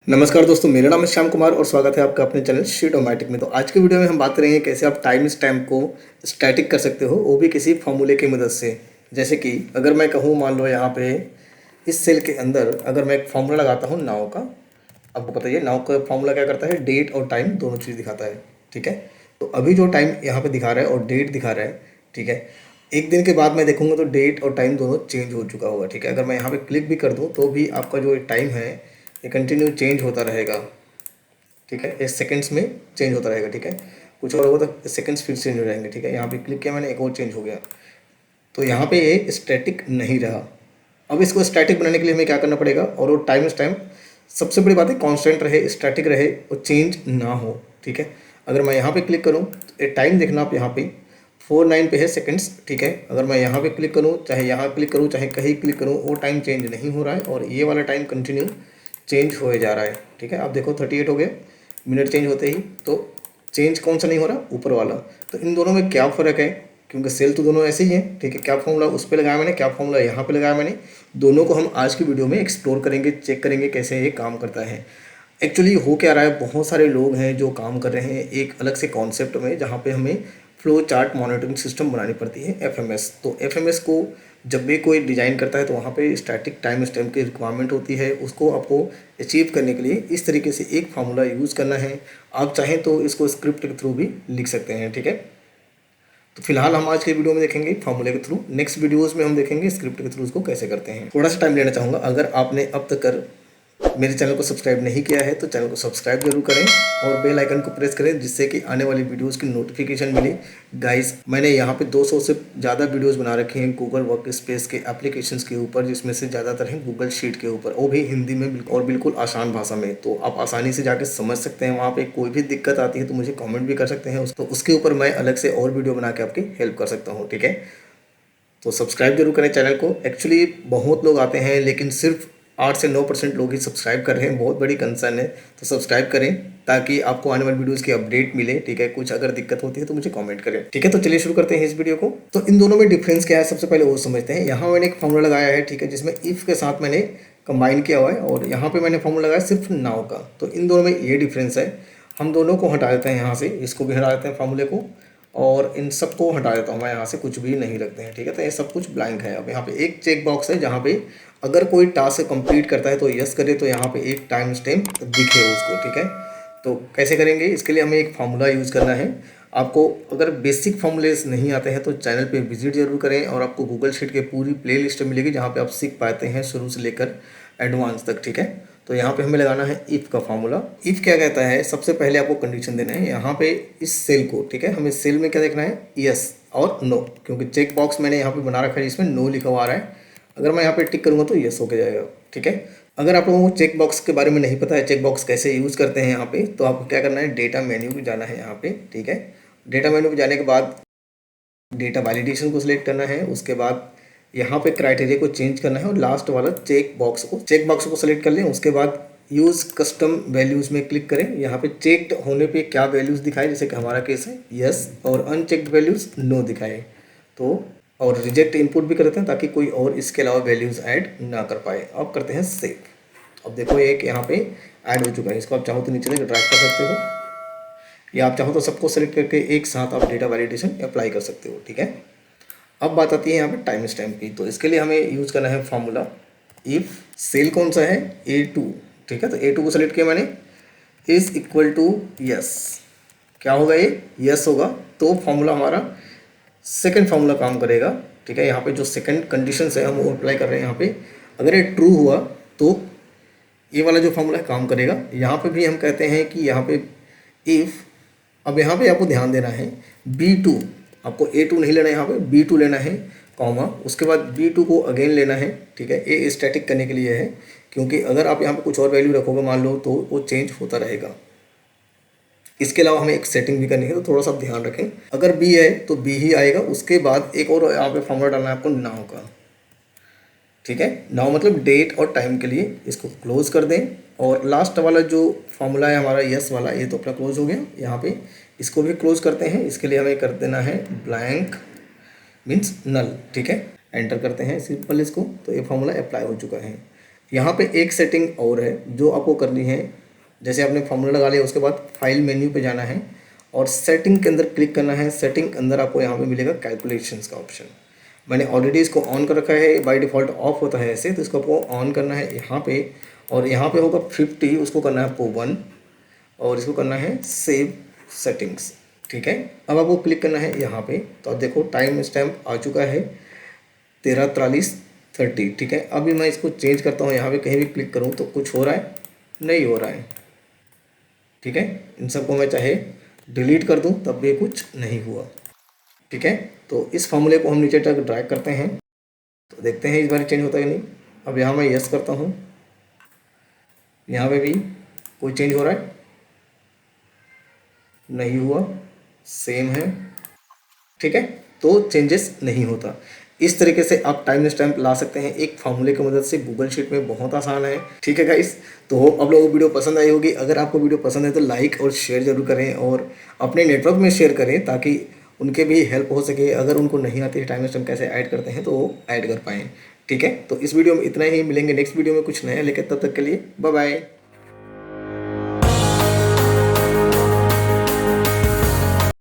नमस्कार दोस्तों, मेरा नाम है श्याम कुमार और स्वागत है आपका अपने चैनल शीटोमैटिक में। तो आज के वीडियो में हम बात करेंगे कैसे आप टाइम स्टैम्प को स्टैटिक कर सकते हो, वो भी किसी फॉर्मूले की मदद से। जैसे कि अगर मैं कहूँ, मान लो यहाँ पे इस सेल के अंदर अगर मैं एक फार्मूला लगाता हूँ नाउ का। आपको पता ही है नाउ का फार्मूला क्या करता है, डेट और टाइम दोनों चीज़ दिखाता है। ठीक है, तो अभी जो टाइम यहाँ पे दिखा रहा है और डेट दिखा रहा है, ठीक है, एक दिन के बाद मैं देखूंगा तो डेट और टाइम दोनों चेंज हो चुका होगा। ठीक है, अगर मैं यहाँ पे क्लिक भी कर दूँ तो भी आपका जो टाइम है ये कंटिन्यू चेंज होता रहेगा। ठीक है, ये सेकंड्स में चेंज होता रहेगा। ठीक है, कुछ और होगा तो सेकंड्स फिर चेंज हो जाएंगे। ठीक है, यहाँ पे क्लिक किया मैंने, एक और चेंज हो गया। तो यहाँ पे ये स्टैटिक नहीं रहा। अब इसको स्टैटिक बनाने के लिए हमें क्या करना पड़ेगा, और वो टाइम स्टैम्प सबसे बड़ी बात है कांस्टेंट रहे, स्टैटिक रहे और चेंज ना हो। ठीक है, अगर मैं यहाँ पे क्लिक करूँ तो ये टाइम देखना आप यहाँ पे 49 पे है सेकंड्स। ठीक है, अगर मैं यहाँ पे क्लिक करूँ, चाहे यहाँ क्लिक करूँ चाहे कहीं क्लिक करूँ, वो टाइम चेंज नहीं हो रहा है और ये वाला टाइम कंटिन्यू चेंज होए जा रहा है। ठीक है, आप देखो 38 हो गया मिनट चेंज होते ही। तो चेंज कौन सा नहीं हो रहा, ऊपर वाला। तो इन दोनों में क्या फ़र्क है, क्योंकि सेल तो दोनों ऐसे ही हैं। ठीक है, क्या फॉर्मूला उस पर लगाया मैंने, क्या फॉर्मूला यहाँ पे लगाया मैंने, दोनों को हम आज की वीडियो में एक्सप्लोर करेंगे, चेक करेंगे कैसे ये काम करता है। एक्चुअली हो क्या रहा है, बहुत सारे लोग हैं जो काम कर रहे हैं एक अलग से कॉन्सेप्ट में, जहाँ पे हमें फ्लो चार्ट मॉनिटरिंग सिस्टम बनानी पड़ती है, एफएमएस। तो एफएमएस को जब भी कोई डिज़ाइन करता है तो वहाँ पे स्टैटिक टाइम स्टैम्प की रिक्वायरमेंट होती है। उसको आपको अचीव करने के लिए इस तरीके से एक फार्मूला यूज़ करना है। आप चाहें तो इसको स्क्रिप्ट के थ्रू भी लिख सकते हैं। ठीक है, तो फिलहाल हम आज के वीडियो में देखेंगे फार्मूले के थ्रू, नेक्स्ट वीडियोस में हम देखेंगे स्क्रिप्ट के थ्रू उसको कैसे करते हैं। थोड़ा सा टाइम लेना चाहूँगा, अगर आपने अब तक मेरे चैनल को सब्सक्राइब नहीं किया है तो चैनल को सब्सक्राइब जरूर करें और बेल आइकन को प्रेस करें, जिससे कि आने वाली वीडियोस की नोटिफिकेशन मिले। गाइस, मैंने यहाँ पे 200 से ज़्यादा वीडियोस बना रखे हैं गूगल वर्क स्पेस के एप्लीकेशंस के ऊपर, जिसमें से ज़्यादातर हैं गूगल शीट के ऊपर, वो भी हिंदी में और बिल्कुल आसान भाषा में। तो आप आसानी से जाके समझ सकते हैं। वहाँ पर कोई भी दिक्कत आती है तो मुझे कॉमेंट भी कर सकते हैं, तो उसके ऊपर मैं अलग से और वीडियो बना के आपकी हेल्प कर सकता हूँ। ठीक है, तो सब्सक्राइब जरूर करें चैनल को। एक्चुअली बहुत लोग आते हैं लेकिन सिर्फ 8 से 9% लोग ही सब्सक्राइब कर रहे हैं, बहुत बड़ी कंसर्न है। तो सब्सक्राइब करें ताकि आपको आने वाली वीडियोस की अपडेट मिले। ठीक है, कुछ अगर दिक्कत होती है तो मुझे कमेंट करें। ठीक है, तो चलिए शुरू करते हैं इस वीडियो को। तो इन दोनों में डिफरेंस क्या है सबसे पहले वो समझते हैं। यहाँ मैंने एक फॉर्मूला लगाया है, ठीक है, जिसमें इफ़ के साथ मैंने कंबाइन किया हुआ है, और यहाँ पर मैंने फॉर्मूला लगाया सिर्फ नाउ का। तो इन दोनों में ये डिफरेंस है। हम दोनों को हटा देते हैं यहाँ से, इसको भी हटा देते हैं फार्मूले को, और इन सबको हटा देता हूँ मैं यहाँ से, कुछ भी नहीं रखते हैं। ठीक है, तो ये सब कुछ ब्लैंक है। अब यहाँ पे एक चेक बॉक्स है जहाँ पे अगर कोई टास्क कंप्लीट करता है तो यस करे, तो यहाँ पे एक टाइम स्टैम्प दिखे उसको। ठीक है, तो कैसे करेंगे, इसके लिए हमें एक फार्मूला यूज़ करना है। आपको अगर बेसिक फार्मूलेस नहीं आते हैं तो चैनल पे विजिट जरूर करें, और आपको गूगल शीट के पूरी प्लेलिस्ट मिलेगी जहाँ पे आप सीख पाते हैं शुरू से लेकर एडवांस तक। ठीक है, तो यहाँ पे हमें लगाना है इफ़ का फार्मूला। इफ़ क्या कहता है, सबसे पहले आपको कंडीशन देना है यहाँ पे इस सेल को। ठीक है, हमें सेल में क्या देखना है, यस और नो, क्योंकि चेक बॉक्स मैंने यहाँ पे बना रखा है जिसमें नो लिखा हुआ आ रहा है। अगर मैं यहाँ पे टिक करूँगा तो यस होके जाएगा। ठीक है, अगर आप लोगों को चेक बॉक्स के बारे में नहीं पता है, चेक बॉक्स कैसे यूज़ करते हैं यहाँ पे, तो आपको क्या करना है, डेटा मेन्यू पे जाना है यहाँ पे। ठीक है, डेटा मेन्यू पे जाने के बाद डेटा वैलिडेशन को सिलेक्ट करना है, उसके बाद यहाँ पे क्राइटेरिया को चेंज करना है, और लास्ट वाला चेक बॉक्स को सिलेक्ट कर लें। उसके बाद यूज़ कस्टम वैल्यूज़ में क्लिक करें। यहाँ पे चेक्ड होने पे क्या वैल्यूज़ दिखाए, जैसे कि हमारा केस है यस, और अनचेक्ड वैल्यूज़ नो दिखाए। तो और रिजेक्ट इनपुट भी करते हैं ताकि कोई और इसके अलावा वैल्यूज़ ऐड ना कर पाए। अब करते हैं सेव। अब देखो एक यहाँ पे ऐड हो चुका है, इसको आप चाहो तो नीचे ड्रैग कर सकते हो, या आप चाहो तो सबको सेलेक्ट करके एक साथ आप डेटा वैलिडेशन अप्लाई कर सकते हो। ठीक है, अब बात आती है यहाँ पे टाइम स्टैम्प की। तो इसके लिए हमें यूज़ करना है फार्मूला इफ़ सेल कौन सा है, A2। ठीक है, तो A2 को सेलेक्ट किया मैंने, इज़ इक्वल टू यस। क्या होगा ये, यस होगा, तो फार्मूला हमारा सेकंड फार्मूला काम करेगा। ठीक है, यहाँ पे जो सेकंड कंडीशन है हम वो अप्लाई कर रहे हैं यहाँ पे। अगर ये ट्रू हुआ तो ये वाला जो फार्मूला काम करेगा। यहाँ पे भी हम कहते हैं कि यहाँ पे इफ़, अब यहाँ पे आपको ध्यान देना है B2, आपको A2 नहीं लेना है, यहाँ पे B2 लेना है, कॉमा, उसके बाद B2 को अगेन लेना है। ठीक है, ये स्टैटिक करने के लिए है, क्योंकि अगर आप यहाँ पे कुछ और वैल्यू रखोगे मान लो तो वो चेंज होता रहेगा। इसके अलावा हमें एक सेटिंग भी करनी है, तो थोड़ा सा ध्यान रखें। अगर B है तो B ही आएगा, उसके बाद एक और यहाँ पे फॉर्मूला डालना है आपको नाउ का। ठीक है, नाउ मतलब डेट और टाइम के लिए। इसको क्लोज कर दें, और लास्ट वाला जो फॉर्मूला है हमारा यस वाला, ये तो अपना क्लोज हो गया। यहाँ पे इसको भी क्लोज करते हैं। इसके लिए हमें कर देना है ब्लैंक, मीन्स नल। ठीक है, एंटर करते हैं सिंपल इसको, तो ये फॉर्मूला अप्लाई हो चुका है। यहाँ पे एक सेटिंग और है जो आपको करनी है। जैसे आपने फॉर्मूला लगा लिया, उसके बाद फाइल मेन्यू पे जाना है और सेटिंग के अंदर क्लिक करना है। सेटिंग के अंदर आपको यहाँ पे मिलेगा कैलकुलेशंस का ऑप्शन। मैंने ऑलरेडी इसको ऑन कर रखा है, बाय डिफ़ॉल्ट ऑफ होता है ऐसे, तो इसको आपको ऑन करना है यहाँ पे। और यहाँ पे होगा 50, उसको करना है आपको 1 और इसको करना है सेव सेटिंग्स। ठीक है, अब आपको क्लिक करना है यहाँ पे। तो अब देखो टाइम स्टैम्प आ चुका है 13:43:30। ठीक है, अभी मैं इसको चेंज करता हूँ, यहाँ पे कहीं भी क्लिक करूँ तो कुछ हो रहा है? नहीं हो रहा है। ठीक है, इन सबको मैं चाहे डिलीट कर दूँ तब भी कुछ नहीं हुआ। ठीक है, तो इस फॉर्मूले को हम नीचे तक ड्रैग करते हैं तो देखते हैं इस बार चेंज होता है कि नहीं। अब यहाँ मैं यस करता हूँ, यहाँ पे भी कोई चेंज हो रहा है? नहीं हुआ, सेम है। ठीक है, तो चेंजेस नहीं होता। इस तरीके से आप टाइम स्टैम्प ला सकते हैं एक फार्मूले की मदद से गूगल शीट में, बहुत आसान है। ठीक है गाइस, तो होप आप लोगों को वीडियो पसंद आई होगी। अगर आपको वीडियो पसंद है तो लाइक और शेयर जरूर करें और अपने नेटवर्क में शेयर करें ताकि उनके भी हेल्प हो सके। अगर उनको नहीं आती है टाइम स्टैम्प कैसे ऐड करते हैं तो वो ऐड कर पाएँ। ठीक है, तो इस वीडियो में इतना ही, मिलेंगे नेक्स्ट वीडियो में कुछ नया लेकर, तब तक के लिए बाय बाय।